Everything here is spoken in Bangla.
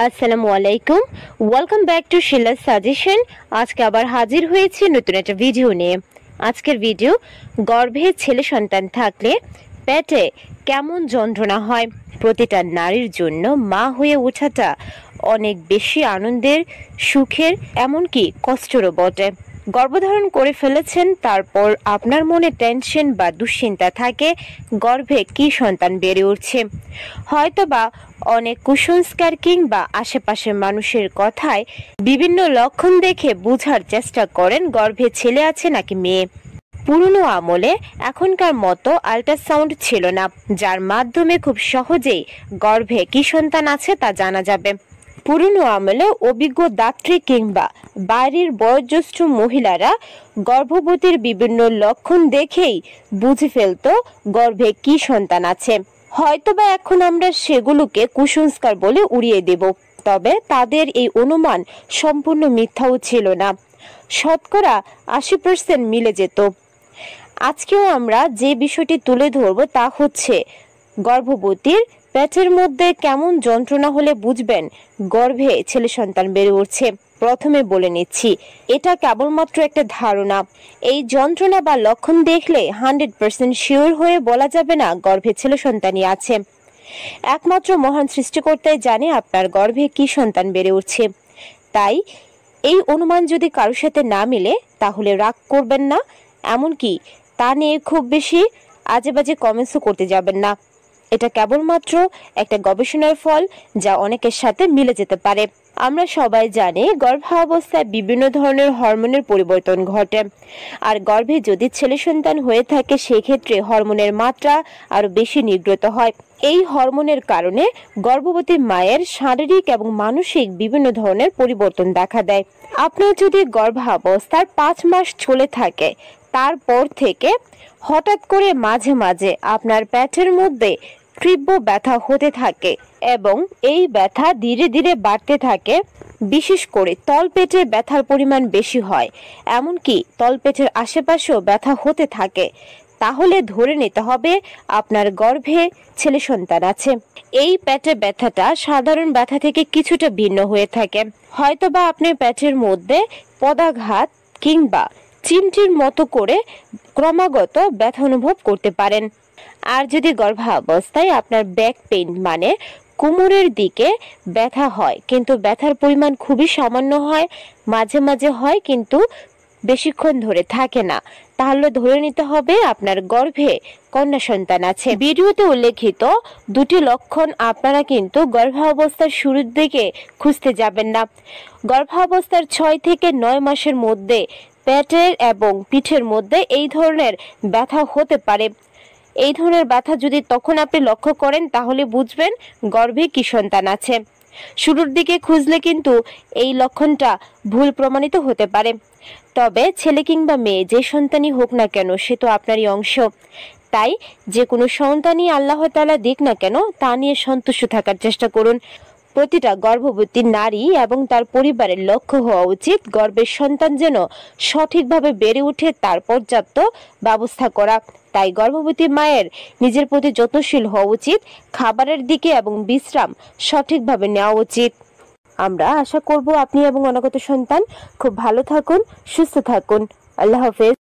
আসসালামু আলাইকুম, welcome back to Shila's suggestion. আজকে আবার হাজির হয়েছি নতুন একটা ভিডিও নিয়ে। আজকের ভিডিও, গর্ভে ছেলে সন্তান থাকলে পেটে কেমন যন্ত্রণা হয়। প্রতিটা নারীর জন্য মা হয়ে ওঠাটা অনেক বেশি আনন্দের, সুখের, এমনকি কষ্টেরও বটে। গর্ভধারণ করে ফেলেছেন, তারপর আপনার মনে টেনশন বা দুশ্চিন্তা থাকে গর্ভে কি সন্তান বেড়ে উঠছে। হয়তোবা অনেক কুসংস্কার কিংবা আশেপাশের মানুষের কথায় বিভিন্ন লক্ষণ দেখে বোঝার চেষ্টা করেন গর্ভে ছেলে আছে নাকি মেয়ে। পুরনো আমলে এখনকার মতো আল্ট্রাসাউন্ড ছিল না, যার মাধ্যমে খুব সহজেই গর্ভে কি সন্তান আছে তা জানা যাবে। পুরনো আমলে অভিজ্ঞ দাত্রী কিংবা বাড়ির বয়োজ্যেষ্ঠ মহিলারা গর্ভবতীর বিভিন্ন লক্ষণ দেখেই বুঝে ফেলত গর্ভে কি সন্তান আছে। হয়তোবা এখন আমরা সেগুলোকে কুসংস্কার বলে উড়িয়ে দেব, তবে তাদের এই অনুমান সম্পূর্ণ মিথ্যাও ছিল না। শতকরা 80% মিলে যেত। আজকেও আমরা যে বিষয়টি তুলে ধরব তা হচ্ছে গর্ভবতীর পেটের মধ্যে কেমন যন্ত্রণা হলে বুঝবেন গর্ভে ছেলে সন্তান বেড়ে উঠছে। প্রথমে বলে নিচ্ছি, এটা কেবলমাত্র একটা ধারণা। এই যন্ত্রণা বা লক্ষণ দেখলে 100% শিওর হয়ে বলা যাবে না গর্ভে ছেলে সন্তানই আছে। একমাত্র মহান সৃষ্টিকর্তাই জানে আপনার গর্ভে কি সন্তান বেড়ে উঠছে। তাই এই অনুমান যদি কারোর সাথে না মিলে তাহলে রাগ করবেন না, এমনকি তা নিয়ে খুব বেশি আজেবাজে কমেন্টসও করতে যাবেন না। এটা কেবলমাত্র একটা গবেষণার ফল, যা অনেকের সাথে মিলে যেতে পারে। আমরা সবাই জানি গর্ভাবস্থায় বিভিন্ন ধরনের হরমোনের পরিবর্তন ঘটে, আর গর্ভে যদি ছেলে সন্তান হয়ে থাকে সেক্ষেত্রে হরমোনের মাত্রা আরো বেশি নির্গত হয়। এই হরমোনের কারণে গর্ভবতী মায়ের শারীরিক এবং মানসিক বিভিন্ন ধরনের পরিবর্তন দেখা দেয়। আপনার যদি গর্ভাবস্থার 5 মাস চলে থাকে, তারপর থেকে হঠাৎ করে মাঝে মাঝে আপনার পেটের মধ্যে তীব্র ব্যথা হতে থাকে এবং এই ব্যথা ধীরে ধীরে বাড়তে থাকে, বিশেষ করে তলপেটে ব্যথার পরিমাণ বেশি হয়, এমনকি তলপেটের আশেপাশেও ব্যথা হতে থাকে, তাহলে ধরে নিতে হবে আপনার গর্ভে ছেলে সন্তান আছে। এই পেটে ব্যথাটা সাধারণ ব্যথা থেকে কিছুটা ভিন্ন হয়ে থাকে। হয়তোবা আপনি পেটের মধ্যে পদাঘাত কিংবা চিমটির মতো করে ক্রমাগত ব্যথা অনুভব করতে পারেন। আর যদি গর্ভাবস্থায় আপনার ব্যাক পেইন মানে কোমরের দিকে ব্যথা হয়, কিন্তু ব্যথার পরিমাণ খুবই সামান্য হয়, মাঝে মাঝে হয় কিন্তু বেশিক্ষণ ধরে থাকে না, তাহলে ধরে নিতে হবে আপনার গর্ভে কন্যা সন্তান আছে। ভিডিওতে উল্লেখিত দুটি লক্ষণ আপনারা কিন্তু গর্ভাবস্থার শুরুর দিকে খুঁজতে যাবেন না। গর্ভাবস্থার 6 থেকে 9 মাসের মধ্যে পেটের এবং পিঠের মধ্যে এই ধরনের ব্যথা হতে পারে। এই ধরনের ব্যথা যদি তখন আপনি লক্ষ্য করেন তাহলে বুঝবেন গর্ভে কি সন্তান আছে। শুরুর দিকে খুঁজলে কিন্তু এই লক্ষণটা ভুল প্রমাণিত হতে পারে। তবে ছেলে কিংবা মেয়ে যে সন্তানই হোক না কেন, সে তো আপনারই অংশ। তাই যে কোনো সন্তানই আল্লাহ তাআলা দিক না কেন, তা নিয়ে সন্তুষ্ট থাকার চেষ্টা করুন। প্রতিটা গর্ভবতী নারী এবং তার পরিবারের লক্ষ্য হওয়া উচিত গর্ভের সন্তান যেন সঠিকভাবে বেড়ে ওঠে, তার পর্যাপ্ত ব্যবস্থা করা। তাই গর্ভবতী মায়ের নিজের প্রতি যত্নশীল হওয়া উচিত, খাবারের দিকে এবং বিশ্রাম সঠিকভাবে নেওয়া উচিত। আমরা আশা করব আপনি এবং অনাগত সন্তান খুব ভালো থাকুন, সুস্থ থাকুন। আল্লাহ হাফেজ।